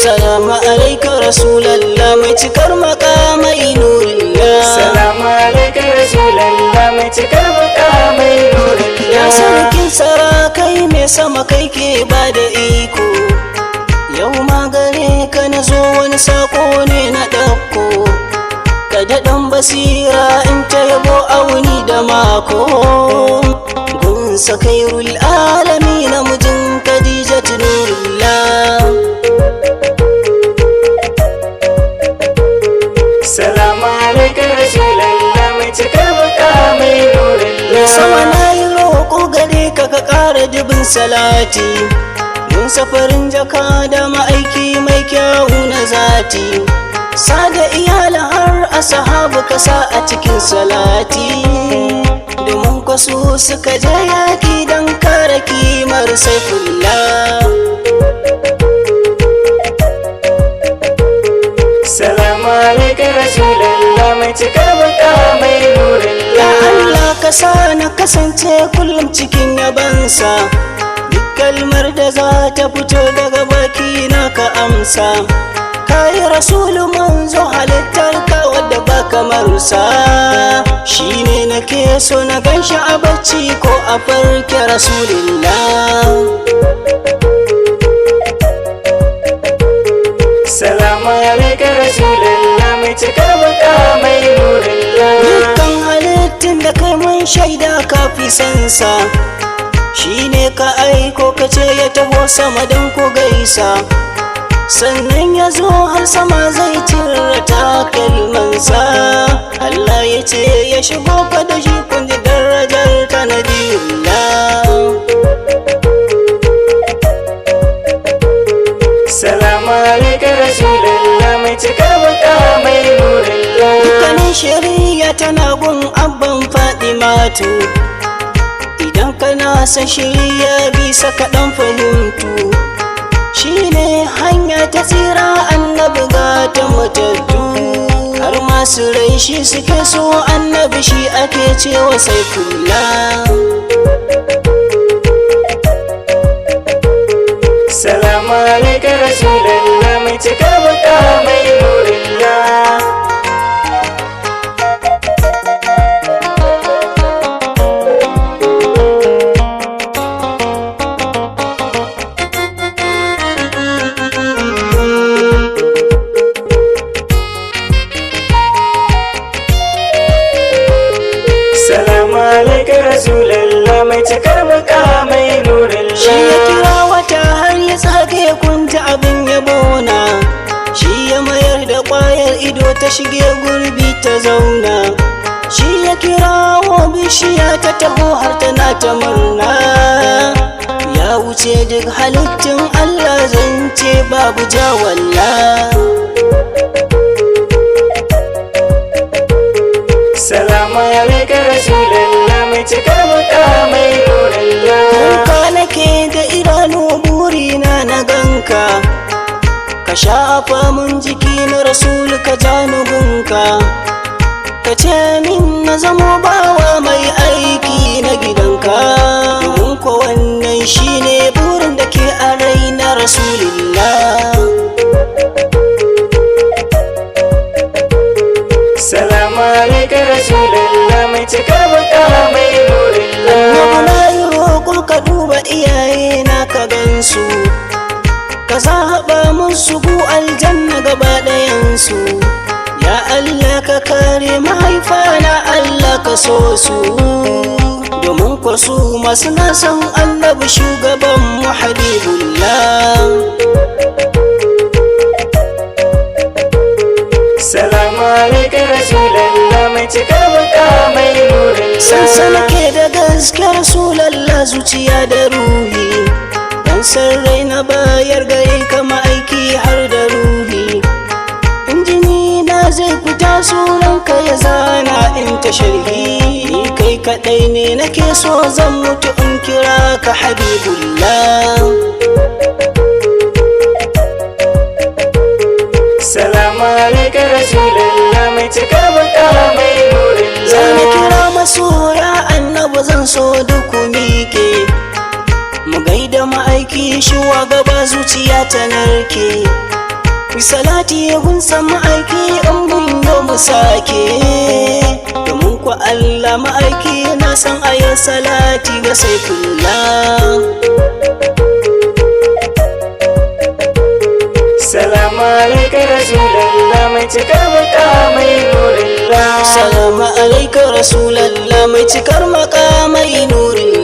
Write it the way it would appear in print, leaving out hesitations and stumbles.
Salamu alaika Rasulallah mai cikar makamai nurillah. Salamu alaika Rasulallah mai cikar makamai nurillah. Ya sarkin sarakai mai sama kai ke ba da iko, yau ma gare ka na zo wani sako ne na ɗauko. Ka daɗan basira in ta yabo auni da mako, gunsa kairul alami na mijin Khadijatu nurillah. Salamu alaika Rasulallah mai cikar makamai nurillah. Sama na yi roƙo gare ka ka ƙara dubin salati, mun safarin jaka da ma'aiki mai kyawu na zati. Sada iyala har ashabu ka sa a cikin salati, domin kwasu suka je yaƙi don kare kimar Saifullah. Salamu alaika Rasulallah mai cikar makamai Ya nurillah. Allah ka sa na kasance kullum cikin yabansa, duk kalmar da za ta fito daga baki na ka amsa. Kai rasulu manzo halittar ka wadda ba kamar sa, shine nake so na ganshi a bacci ko a farke rasulillah. Salamu alaika Rasulallah mai cikar makamai nurillah. Dukkan halittun da kai mun shaida ka fi sansa, shine ka aiko ka ce ya taho sama don ku gaisa, sannan ya zo har sama zai cire takalmansa. Allah ya ce ya shigo fa da shi kun ji darajar ta nabiyullah. Salamu alaika Rasulallah mai cikar makamai nurillah. Dukkanin shari'a tana gun abban Fatimatu, idan kana son shari'a bisa kaɗan fahimtu, shine hanya ta tsira annabi ga ta matattu, har masu rai shi suke so annabi shi ake cewa Saifullah. Salamu alaika Rasulallah mai cikar makamai nurillah. Salamu alaika Rasulallah mai cikar makamai nurillah. Shi ya kira wata har ya tsage kunta abin yabona, shi ya mayar da ƙwayar ido ta shige gurbi ta zauna, shi ya kirawo bishiya ta taho har tana ta murna. Ya wuce duk halittun Allah zance babu jawalla. Salamu alaika Rasulallah mai cikar makamai nurillah. Kuka nake da idanu burina na ganka, ka shafa mun jiki na rasul ka janugunka, ka ce min na zamo bawa mai aiki na gidanka, domin ko wannan shine burin da ke a rai na rasulillah. Salamu alaika Rasulallah mai cikar makamai nurillah. Annabi na yi roƙo ka duba iyaye na ka gansu, ka zaɓa musu gu aljanna gaba ɗayansu. Ya Allah ka kare mahaifa na Allah ka so su, domin ko su masu nasan annabi shugaban mu Habibullah. Salamu alaika Rasulallah mai cikar makamai nurillah. Sansana ke da gaske Rasulallah zuciya da ruhi, dan san rai na bayar gare ka ma'aiki har da ruhi. Injini na zai fita sunanka ya zana in ta sharhi, ni kai kaɗai ne nake so zan mutu in kira ka Habibullah. Salamu alaika Rasulallah mai cikar makamai nurillah. Zan kira masoya annabi zan so duk ku miƙe, mu gaida ma'aiki shuwa gaba zuciya ta narke. salati gun sama aiki in mun yo mu sake domin ku Allah ma'aiki na san ayin salati ga Saifullah. Salamu alaika Rasulallah mai cikar makamai nurillah. Salamu alaika Rasulallah mai cikar makamai nurillah.